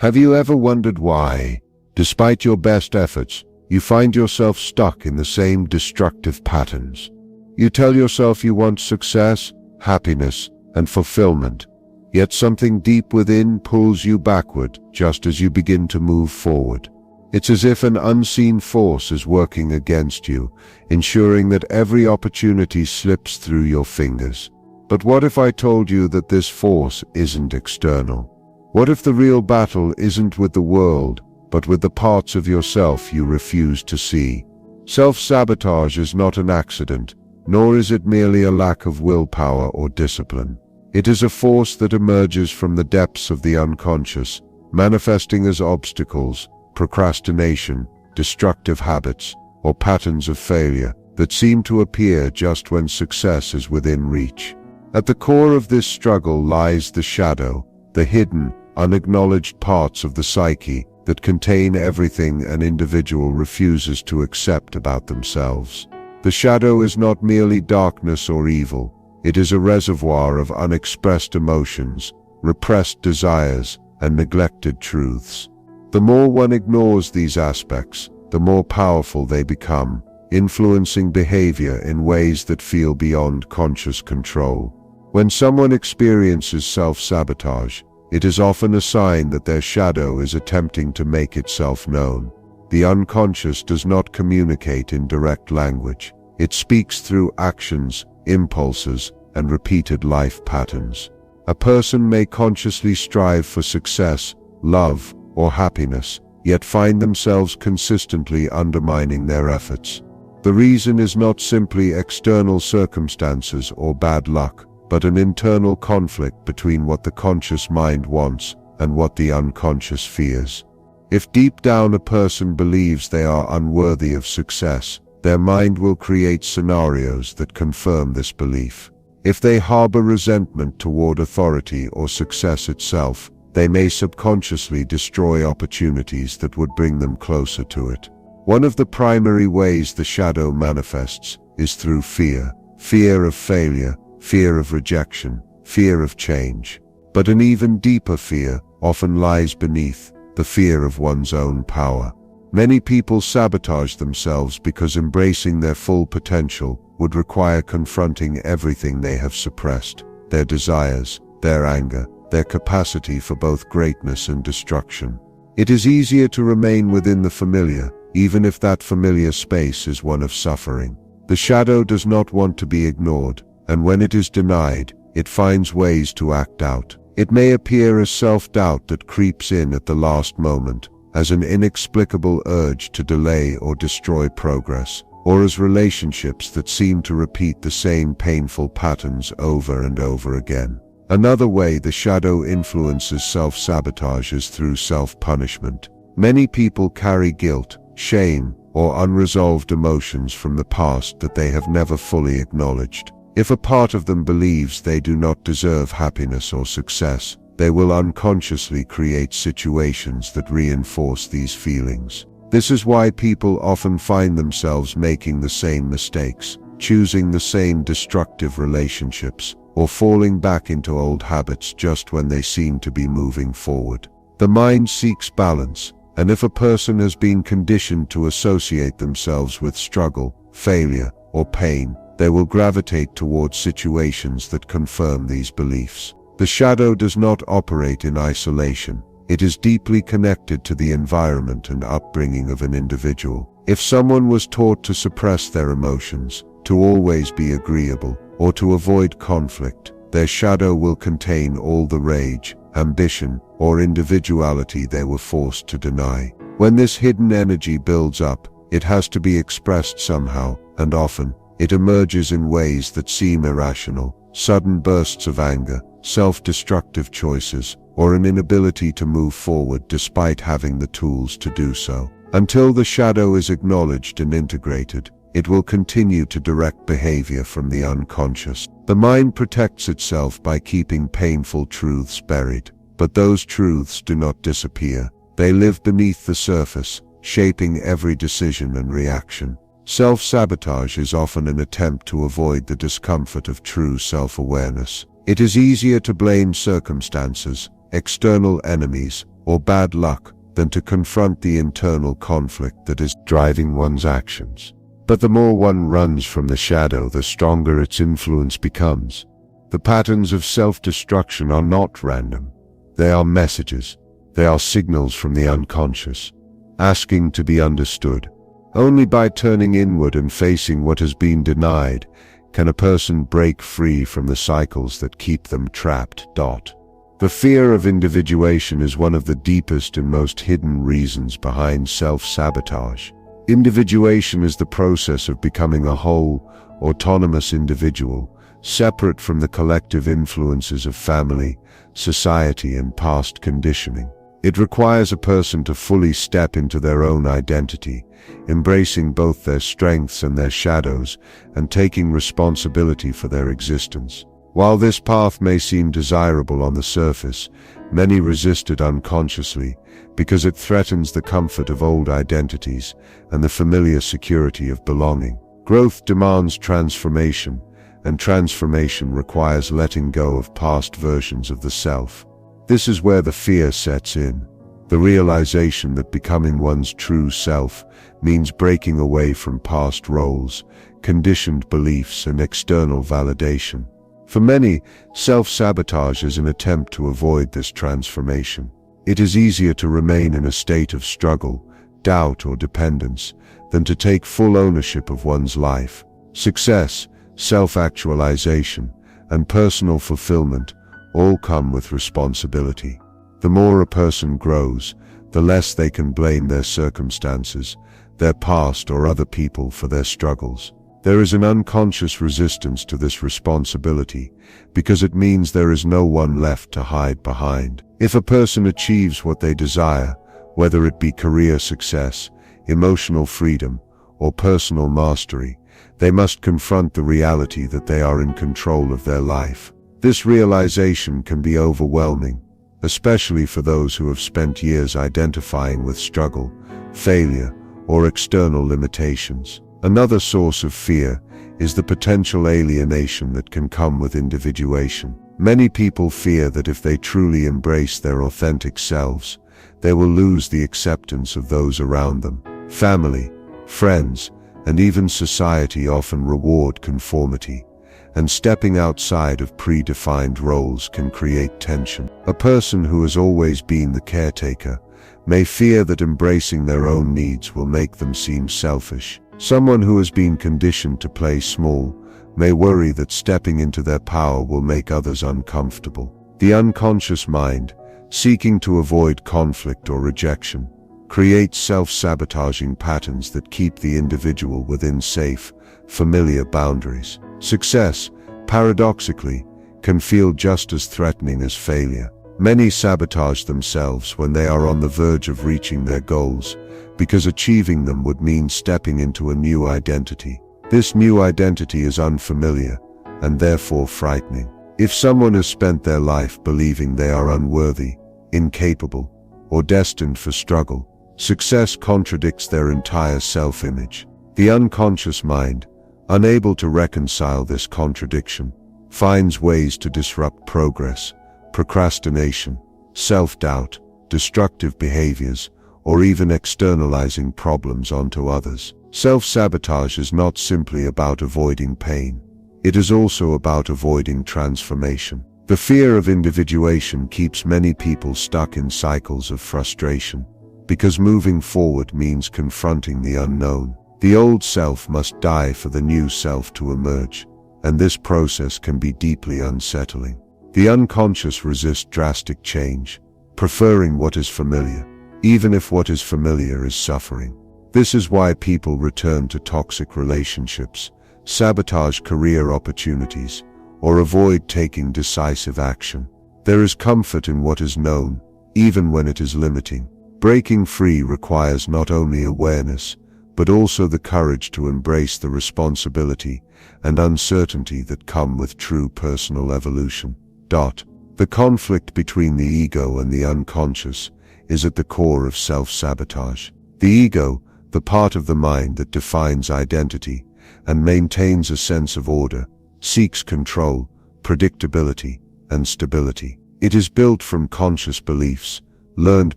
Have you ever wondered why, despite your best efforts, you find yourself stuck in the same destructive patterns? You tell yourself you want success, happiness, and fulfillment, yet something deep within pulls you backward just as you begin to move forward. It's as if an unseen force is working against you, ensuring that every opportunity slips through your fingers. But what if I told you that this force isn't external? What if the real battle isn't with the world, but with the parts of yourself you refuse to see? Self-sabotage is not an accident, nor is it merely a lack of willpower or discipline. It is a force that emerges from the depths of the unconscious, manifesting as obstacles, procrastination, destructive habits, or patterns of failure that seem to appear just when success is within reach. At the core of this struggle lies the shadow, the hidden, unacknowledged parts of the psyche that contain everything an individual refuses to accept about themselves. The shadow is not merely darkness or evil, it is a reservoir of unexpressed emotions, repressed desires, and neglected truths. The more one ignores these aspects, the more powerful they become, influencing behavior in ways that feel beyond conscious control. When someone experiences self-sabotage, it is often a sign that their shadow is attempting to make itself known. The unconscious does not communicate in direct language. It speaks through actions, impulses, and repeated life patterns. A person may consciously strive for success, love, or happiness, yet find themselves consistently undermining their efforts. The reason is not simply external circumstances or bad luck, but an internal conflict between what the conscious mind wants and what the unconscious fears. If deep down a person believes they are unworthy of success, their mind will create scenarios that confirm this belief. If they harbor resentment toward authority or success itself, they may subconsciously destroy opportunities that would bring them closer to it. One of the primary ways the shadow manifests is through fear. Fear of failure, fear of rejection, fear of change. But an even deeper fear often lies beneath, the fear of one's own power. Many people sabotage themselves because embracing their full potential would require confronting everything they have suppressed, their desires, their anger, their capacity for both greatness and destruction. It is easier to remain within the familiar, even if that familiar space is one of suffering. The shadow does not want to be ignored, and when it is denied, it finds ways to act out. It may appear as self-doubt that creeps in at the last moment, as an inexplicable urge to delay or destroy progress, or as relationships that seem to repeat the same painful patterns over and over again. Another way the shadow influences self-sabotage is through self-punishment. Many people carry guilt, shame, or unresolved emotions from the past that they have never fully acknowledged. If a part of them believes they do not deserve happiness or success, they will unconsciously create situations that reinforce these feelings. This is why people often find themselves making the same mistakes, choosing the same destructive relationships, or falling back into old habits just when they seem to be moving forward. The mind seeks balance, and if a person has been conditioned to associate themselves with struggle, failure, or pain, they will gravitate towards situations that confirm these beliefs. The shadow does not operate in isolation. It is deeply connected to the environment and upbringing of an individual. If someone was taught to suppress their emotions, to always be agreeable, or to avoid conflict, their shadow will contain all the rage, ambition, or individuality they were forced to deny. When this hidden energy builds up, it has to be expressed somehow, and often, it emerges in ways that seem irrational, sudden bursts of anger, self-destructive choices, or an inability to move forward despite having the tools to do so. Until the shadow is acknowledged and integrated, it will continue to direct behavior from the unconscious. The mind protects itself by keeping painful truths buried, but those truths do not disappear. They live beneath the surface, shaping every decision and reaction. Self-sabotage is often an attempt to avoid the discomfort of true self-awareness. It is easier to blame circumstances, external enemies, or bad luck than to confront the internal conflict that is driving one's actions. But the more one runs from the shadow, the stronger its influence becomes. The patterns of self-destruction are not random. They are messages. They are signals from the unconscious, asking to be understood. Only by turning inward and facing what has been denied can a person break free from the cycles that keep them trapped. The fear of individuation is one of the deepest and most hidden reasons behind self-sabotage. Individuation is the process of becoming a whole, autonomous individual, separate from the collective influences of family, society, and past conditioning. It requires a person to fully step into their own identity, embracing both their strengths and their shadows, and taking responsibility for their existence. While this path may seem desirable on the surface, many resist it unconsciously because it threatens the comfort of old identities and the familiar security of belonging. Growth demands transformation, and transformation requires letting go of past versions of the self. This is where the fear sets in, the realization that becoming one's true self means breaking away from past roles, conditioned beliefs, and external validation. For many, self-sabotage is an attempt to avoid this transformation. It is easier to remain in a state of struggle, doubt, or dependence than to take full ownership of one's life. Success, self-actualization, and personal fulfillment all come with responsibility. The more a person grows, the less they can blame their circumstances, their past, or other people for their struggles. There is an unconscious resistance to this responsibility because it means there is no one left to hide behind. If a person achieves what they desire, whether it be career success, emotional freedom, or personal mastery, they must confront the reality that they are in control of their life. This realization can be overwhelming, especially for those who have spent years identifying with struggle, failure, or external limitations. Another source of fear is the potential alienation that can come with individuation. Many people fear that if they truly embrace their authentic selves, they will lose the acceptance of those around them. Family, friends, and even society often reward conformity, and stepping outside of predefined roles can create tension. A person who has always been the caretaker may fear that embracing their own needs will make them seem selfish. Someone who has been conditioned to play small may worry that stepping into their power will make others uncomfortable. The unconscious mind, seeking to avoid conflict or rejection, creates self-sabotaging patterns that keep the individual within safe, familiar boundaries. Success, paradoxically, can feel just as threatening as failure. Many sabotage themselves when they are on the verge of reaching their goals, because achieving them would mean stepping into a new identity. This new identity is unfamiliar, and therefore frightening. If someone has spent their life believing they are unworthy, incapable, or destined for struggle, success contradicts their entire self-image. The unconscious mind, unable to reconcile this contradiction, finds ways to disrupt progress, procrastination, self-doubt, destructive behaviors, or even externalizing problems onto others. Self-sabotage is not simply about avoiding pain. It is also about avoiding transformation. The fear of individuation keeps many people stuck in cycles of frustration, because moving forward means confronting the unknown. The old self must die for the new self to emerge, and this process can be deeply unsettling. The unconscious resists drastic change, preferring what is familiar, even if what is familiar is suffering. This is why people return to toxic relationships, sabotage career opportunities, or avoid taking decisive action. There is comfort in what is known, even when it is limiting. Breaking free requires not only awareness, but also the courage to embrace the responsibility and uncertainty that come with true personal evolution. The conflict between the ego and the unconscious is at the core of self-sabotage. The ego, the part of the mind that defines identity and maintains a sense of order, seeks control, predictability, and stability. It is built from conscious beliefs, learned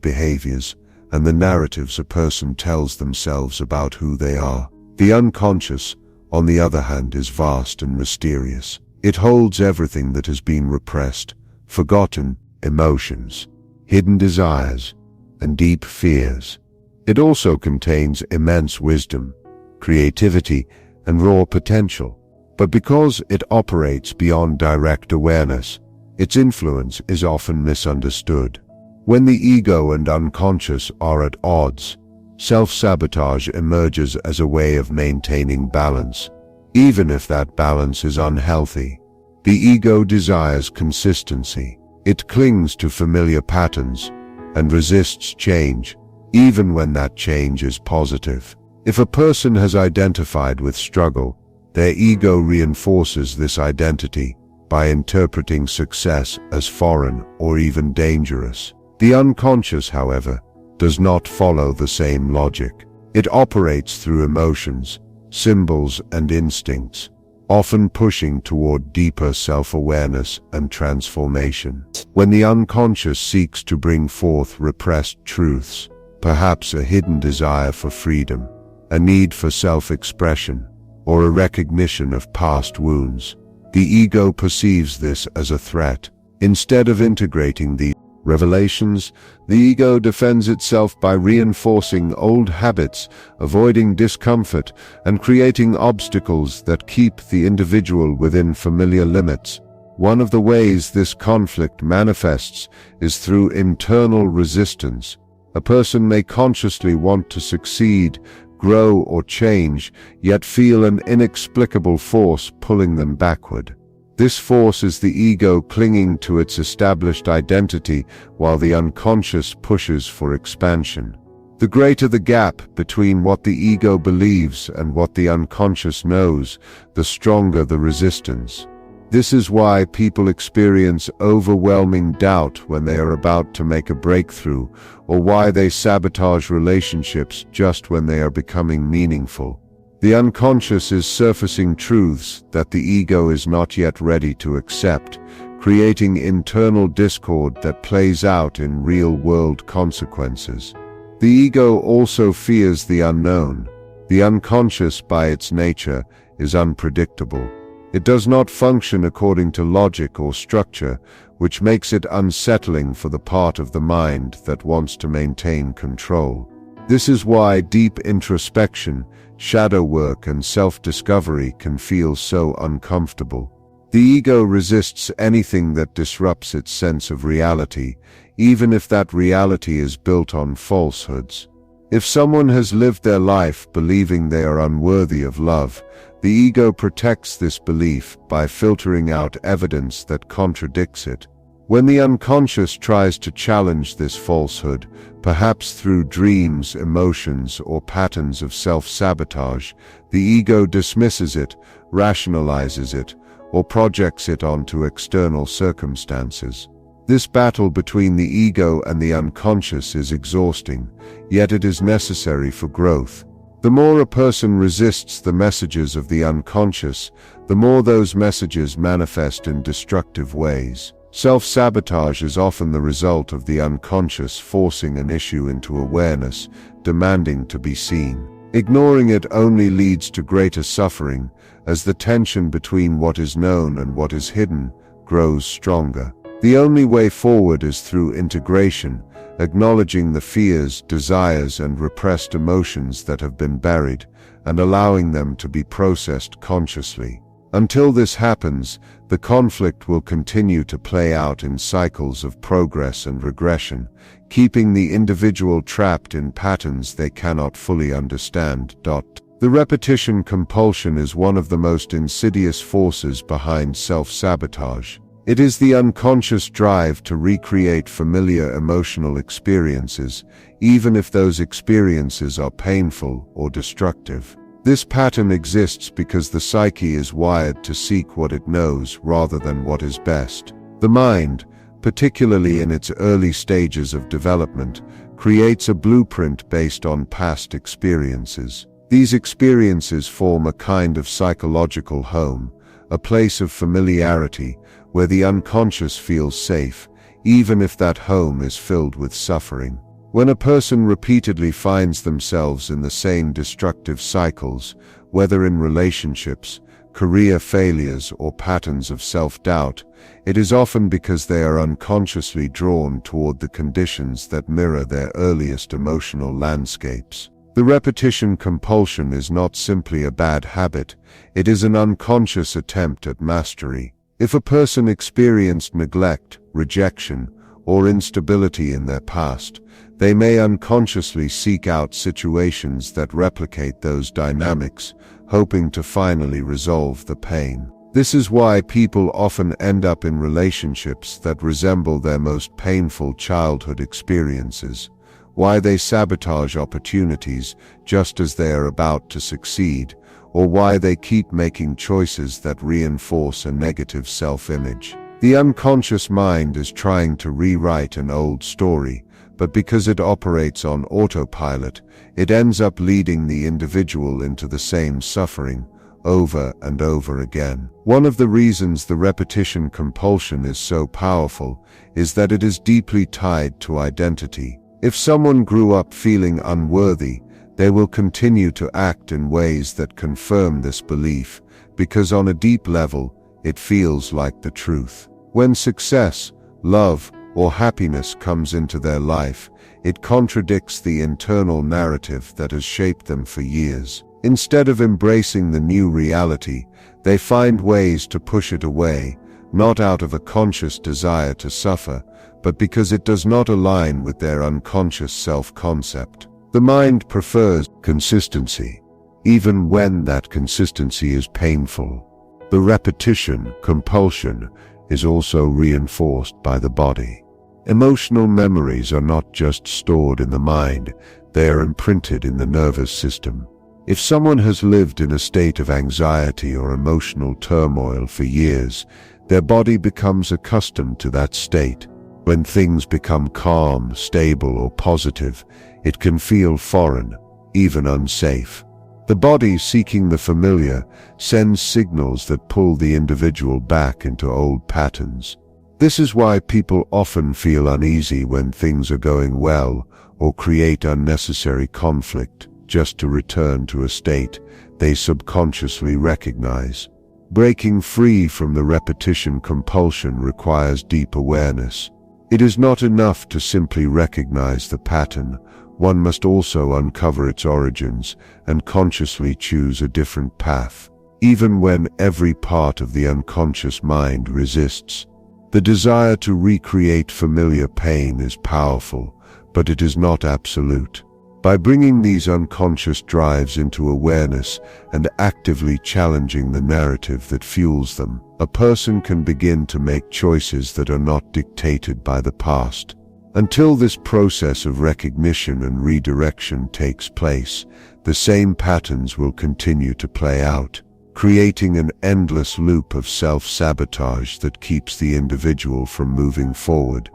behaviors, and the narratives a person tells themselves about who they are. The unconscious, on the other hand, is vast and mysterious. It holds everything that has been repressed, forgotten emotions, hidden desires, and deep fears. It also contains immense wisdom, creativity, and raw potential. But because it operates beyond direct awareness, its influence is often misunderstood. When the ego and unconscious are at odds, self-sabotage emerges as a way of maintaining balance, even if that balance is unhealthy. The ego desires consistency. It clings to familiar patterns and resists change, even when that change is positive. If a person has identified with struggle, their ego reinforces this identity by interpreting success as foreign or even dangerous. The unconscious, however, does not follow the same logic. It operates through emotions, symbols, and instincts, often pushing toward deeper self-awareness and transformation. When the unconscious seeks to bring forth repressed truths, perhaps a hidden desire for freedom, a need for self-expression, or a recognition of past wounds, the ego perceives this as a threat. Instead of integrating these revelations, the ego defends itself by reinforcing old habits, avoiding discomfort, and creating obstacles that keep the individual within familiar limits. One of the ways this conflict manifests is through internal resistance. A person may consciously want to succeed, grow, or change, yet feel an inexplicable force pulling them backward. This force is the ego clinging to its established identity while the unconscious pushes for expansion. The greater the gap between what the ego believes and what the unconscious knows, the stronger the resistance. This is why people experience overwhelming doubt when they are about to make a breakthrough, or why they sabotage relationships just when they are becoming meaningful. The unconscious is surfacing truths that the ego is not yet ready to accept, creating internal discord that plays out in real-world consequences. The ego also fears the unknown. The unconscious, by its nature, is unpredictable. It does not function according to logic or structure, which makes it unsettling for the part of the mind that wants to maintain control. This is why deep introspection, shadow work, and self-discovery can feel so uncomfortable. The ego resists anything that disrupts its sense of reality, even if that reality is built on falsehoods. If someone has lived their life believing they are unworthy of love, the ego protects this belief by filtering out evidence that contradicts it. When the unconscious tries to challenge this falsehood, perhaps through dreams, emotions, or patterns of self-sabotage, the ego dismisses it, rationalizes it, or projects it onto external circumstances. This battle between the ego and the unconscious is exhausting, yet it is necessary for growth. The more a person resists the messages of the unconscious, the more those messages manifest in destructive ways. Self-sabotage is often the result of the unconscious forcing an issue into awareness, demanding to be seen. Ignoring it only leads to greater suffering, as the tension between what is known and what is hidden grows stronger. The only way forward is through integration, acknowledging the fears, desires, and repressed emotions that have been buried, and allowing them to be processed consciously. Until this happens, the conflict will continue to play out in cycles of progress and regression, keeping the individual trapped in patterns they cannot fully understand. The repetition compulsion is one of the most insidious forces behind self-sabotage. It is the unconscious drive to recreate familiar emotional experiences, even if those experiences are painful or destructive. This pattern exists because the psyche is wired to seek what it knows rather than what is best. The mind, particularly in its early stages of development, creates a blueprint based on past experiences. These experiences form a kind of psychological home, a place of familiarity where the unconscious feels safe, even if that home is filled with suffering. When a person repeatedly finds themselves in the same destructive cycles, whether in relationships, career failures, or patterns of self-doubt, it is often because they are unconsciously drawn toward the conditions that mirror their earliest emotional landscapes. The repetition compulsion is not simply a bad habit, it is an unconscious attempt at mastery. If a person experienced neglect, rejection, or instability in their past, they may unconsciously seek out situations that replicate those dynamics, hoping to finally resolve the pain. This is why people often end up in relationships that resemble their most painful childhood experiences, why they sabotage opportunities just as they are about to succeed, or why they keep making choices that reinforce a negative self-image. The unconscious mind is trying to rewrite an old story, but because it operates on autopilot, it ends up leading the individual into the same suffering over and over again. One of the reasons the repetition compulsion is so powerful is that it is deeply tied to identity. If someone grew up feeling unworthy, they will continue to act in ways that confirm this belief, because on a deep level, it feels like the truth. When success, love, or happiness comes into their life, it contradicts the internal narrative that has shaped them for years. Instead of embracing the new reality, they find ways to push it away, not out of a conscious desire to suffer, but because it does not align with their unconscious self-concept. The mind prefers consistency, even when that consistency is painful. The repetition compulsion is also reinforced by the body. Emotional memories are not just stored in the mind, they are imprinted in the nervous system. If someone has lived in a state of anxiety or emotional turmoil for years, their body becomes accustomed to that state. When things become calm, stable, or positive, it can feel foreign, even unsafe. The body, seeking the familiar, sends signals that pull the individual back into old patterns. This is why people often feel uneasy when things are going well, or create unnecessary conflict just to return to a state they subconsciously recognize. Breaking free from the repetition compulsion requires deep awareness. It is not enough to simply recognize the pattern. One must also uncover its origins and consciously choose a different path, even when every part of the unconscious mind resists. The desire to recreate familiar pain is powerful, but it is not absolute. By bringing these unconscious drives into awareness and actively challenging the narrative that fuels them, a person can begin to make choices that are not dictated by the past. Until this process of recognition and redirection takes place, the same patterns will continue to play out, creating an endless loop of self-sabotage that keeps the individual from moving forward.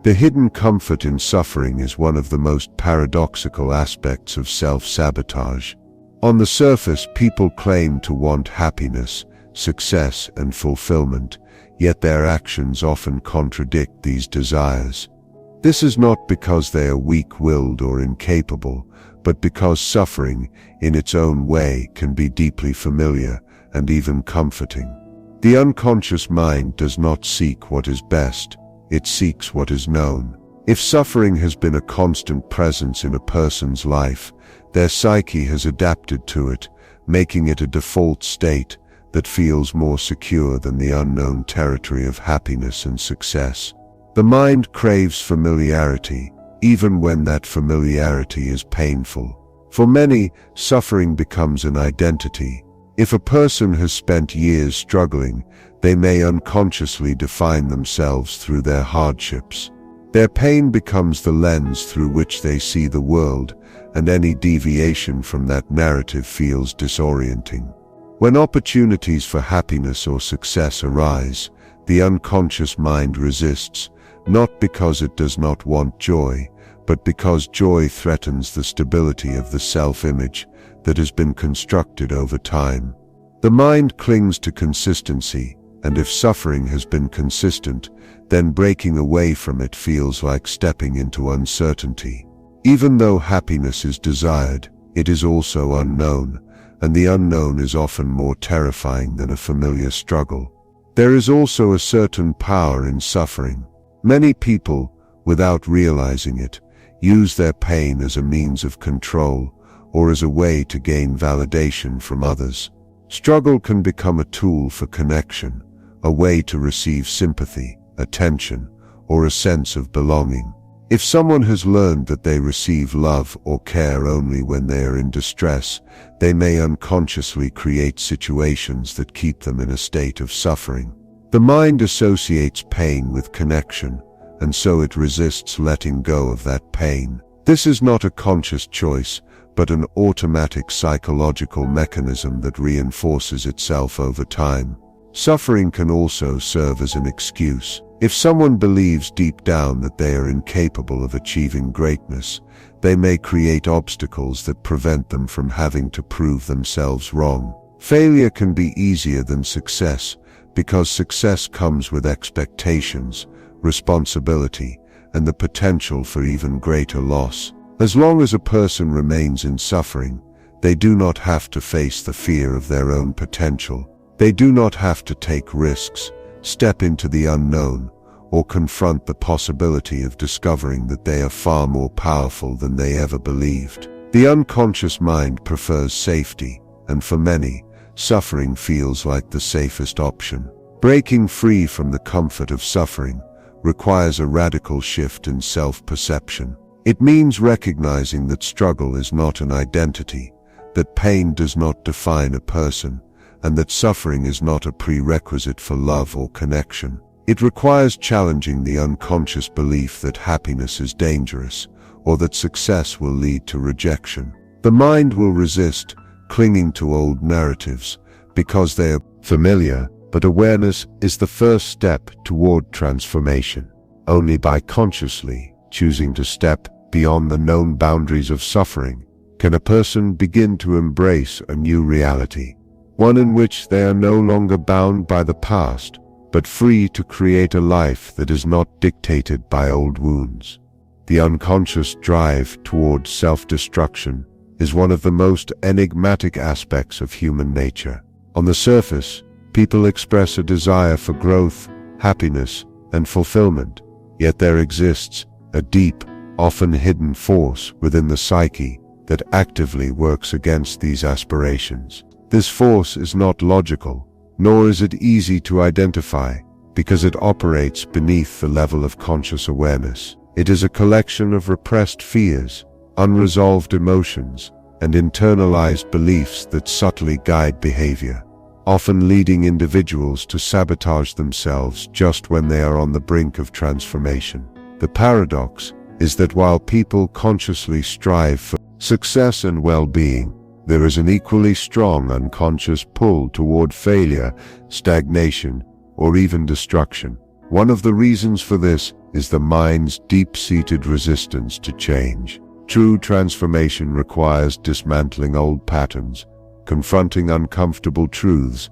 The hidden comfort in suffering is one of the most paradoxical aspects of self-sabotage. On the surface, people claim to want happiness, success, and fulfillment, yet their actions often contradict these desires. This is not because they are weak-willed or incapable, but because suffering, in its own way, can be deeply familiar and even comforting. The unconscious mind does not seek what is best, it seeks what is known. If suffering has been a constant presence in a person's life, their psyche has adapted to it, making it a default state that feels more secure than the unknown territory of happiness and success. The mind craves familiarity, even when that familiarity is painful. For many, suffering becomes an identity. If a person has spent years struggling, they may unconsciously define themselves through their hardships. Their pain becomes the lens through which they see the world, and any deviation from that narrative feels disorienting. When opportunities for happiness or success arise, the unconscious mind resists, not because it does not want joy, but because joy threatens the stability of the self-image that has been constructed over time. The mind clings to consistency, and if suffering has been consistent, then breaking away from it feels like stepping into uncertainty. Even though happiness is desired, it is also unknown, and the unknown is often more terrifying than a familiar struggle. There is also a certain power in suffering. Many people, without realizing it, use their pain as a means of control or as a way to gain validation from others. Struggle can become a tool for connection, a way to receive sympathy, attention, or a sense of belonging. If someone has learned that they receive love or care only when they are in distress, they may unconsciously create situations that keep them in a state of suffering. The mind associates pain with connection, and so it resists letting go of that pain. This is not a conscious choice, but an automatic psychological mechanism that reinforces itself over time. Suffering can also serve as an excuse. If someone believes deep down that they are incapable of achieving greatness, they may create obstacles that prevent them from having to prove themselves wrong. Failure can be easier than success, because success comes with expectations, responsibility, and the potential for even greater loss. As long as a person remains in suffering, they do not have to face the fear of their own potential. They do not have to take risks, step into the unknown, or confront the possibility of discovering that they are far more powerful than they ever believed. The unconscious mind prefers safety, and for many, suffering feels like the safest option. Breaking free from the comfort of suffering requires a radical shift in self-perception. It means recognizing that struggle is not an identity, that pain does not define a person, and that suffering is not a prerequisite for love or connection. It requires challenging the unconscious belief that happiness is dangerous, or that success will lead to rejection. The mind will resist, clinging to old narratives, because they are familiar, but awareness is the first step toward transformation. Only by consciously choosing to step beyond the known boundaries of suffering can a person begin to embrace a new reality, one in which they are no longer bound by the past, but free to create a life that is not dictated by old wounds. The unconscious drive toward self-destruction is one of the most enigmatic aspects of human nature. On the surface, people express a desire for growth, happiness, and fulfillment, yet there exists a deep, often hidden force within the psyche that actively works against these aspirations. This force is not logical, nor is it easy to identify, because it operates beneath the level of conscious awareness. It is a collection of repressed fears, unresolved emotions, and internalized beliefs that subtly guide behavior, often leading individuals to sabotage themselves just when they are on the brink of transformation. The paradox is that while people consciously strive for success and well-being, there is an equally strong unconscious pull toward failure, stagnation, or even destruction. One of the reasons for this is the mind's deep-seated resistance to change. True transformation requires dismantling old patterns, confronting uncomfortable truths,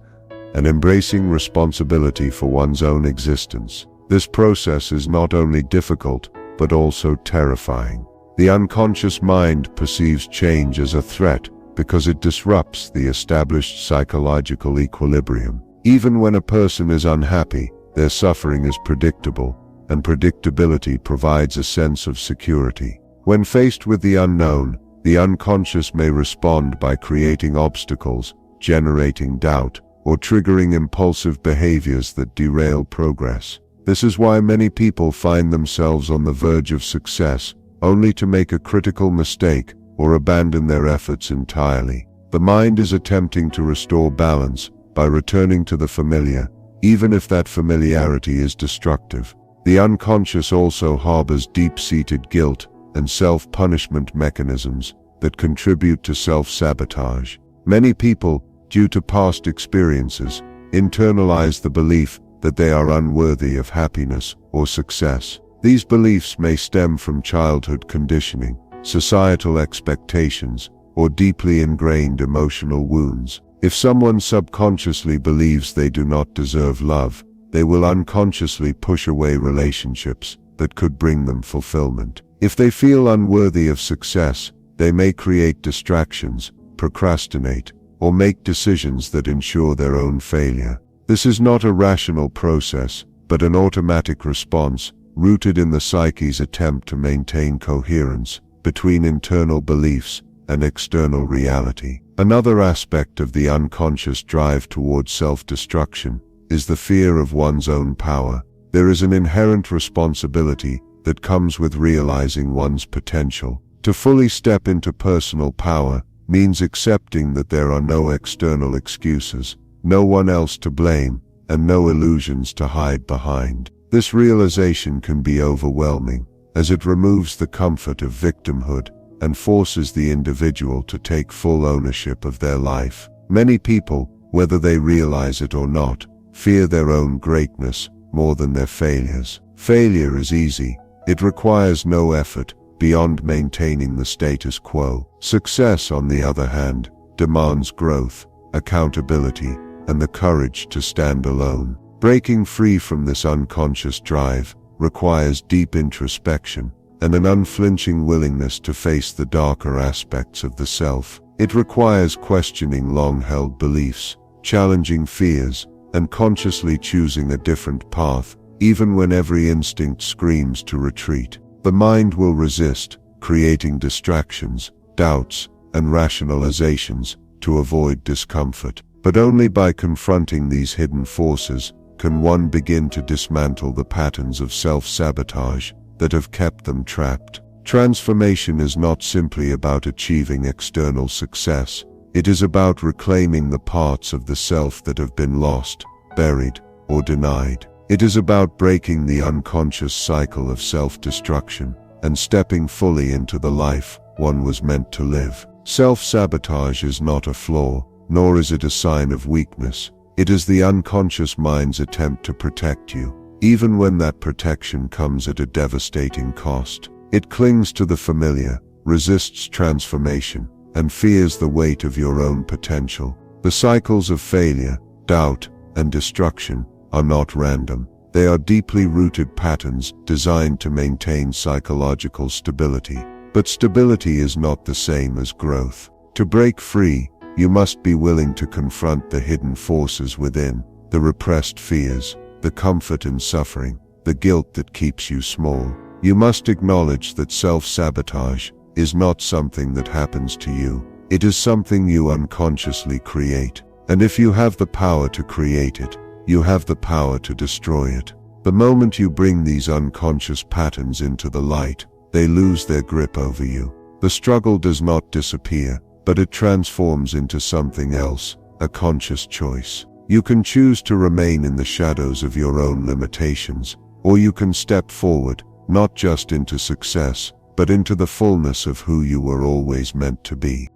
and embracing responsibility for one's own existence. This process is not only difficult, but also terrifying. The unconscious mind perceives change as a threat because it disrupts the established psychological equilibrium. Even when a person is unhappy, their suffering is predictable, and predictability provides a sense of security. When faced with the unknown, the unconscious may respond by creating obstacles, generating doubt, or triggering impulsive behaviors that derail progress. This is why many people find themselves on the verge of success, only to make a critical mistake or abandon their efforts entirely. The mind is attempting to restore balance by returning to the familiar, even if that familiarity is destructive. The unconscious also harbors deep-seated guilt and self-punishment mechanisms that contribute to self-sabotage. Many people, due to past experiences, internalize the belief that they are unworthy of happiness or success. These beliefs may stem from childhood conditioning, societal expectations, or deeply ingrained emotional wounds. If someone subconsciously believes they do not deserve love, they will unconsciously push away relationships that could bring them fulfillment. If they feel unworthy of success, they may create distractions, procrastinate, or make decisions that ensure their own failure. This is not a rational process, but an automatic response rooted in the psyche's attempt to maintain coherence between internal beliefs and external reality. Another aspect of the unconscious drive towards self-destruction is the fear of one's own power. There is an inherent responsibility that comes with realizing one's potential. To fully step into personal power means accepting that there are no external excuses, no one else to blame, and no illusions to hide behind. This realization can be overwhelming, as it removes the comfort of victimhood and forces the individual to take full ownership of their life. Many people, whether they realize it or not, fear their own greatness more than their failures. Failure is easy. It requires no effort beyond maintaining the status quo. Success, on the other hand, demands growth, accountability, and the courage to stand alone. Breaking free from this unconscious drive requires deep introspection and an unflinching willingness to face the darker aspects of the self. It requires questioning long-held beliefs, challenging fears, and consciously choosing a different path, even when every instinct screams to retreat. The mind will resist, creating distractions, doubts, and rationalizations to avoid discomfort. But only by confronting these hidden forces can one begin to dismantle the patterns of self-sabotage that have kept them trapped. Transformation is not simply about achieving external success. It is about reclaiming the parts of the self that have been lost, buried, or denied. It is about breaking the unconscious cycle of self-destruction and stepping fully into the life one was meant to live. Self-sabotage is not a flaw, nor is it a sign of weakness. It is the unconscious mind's attempt to protect you, even when that protection comes at a devastating cost. It clings to the familiar, resists transformation, and fears the weight of your own potential. The cycles of failure, doubt, and destruction are not random. They are deeply rooted patterns designed to maintain psychological stability. But stability is not the same as growth. To break free, you must be willing to confront the hidden forces within, the repressed fears, the comfort in suffering, the guilt that keeps you small. You must acknowledge that self-sabotage is not something that happens to you. It is something you unconsciously create. And if you have the power to create it, you have the power to destroy it. The moment you bring these unconscious patterns into the light, they lose their grip over you. The struggle does not disappear, but it transforms into something else, a conscious choice. You can choose to remain in the shadows of your own limitations, or you can step forward, not just into success, but into the fullness of who you were always meant to be.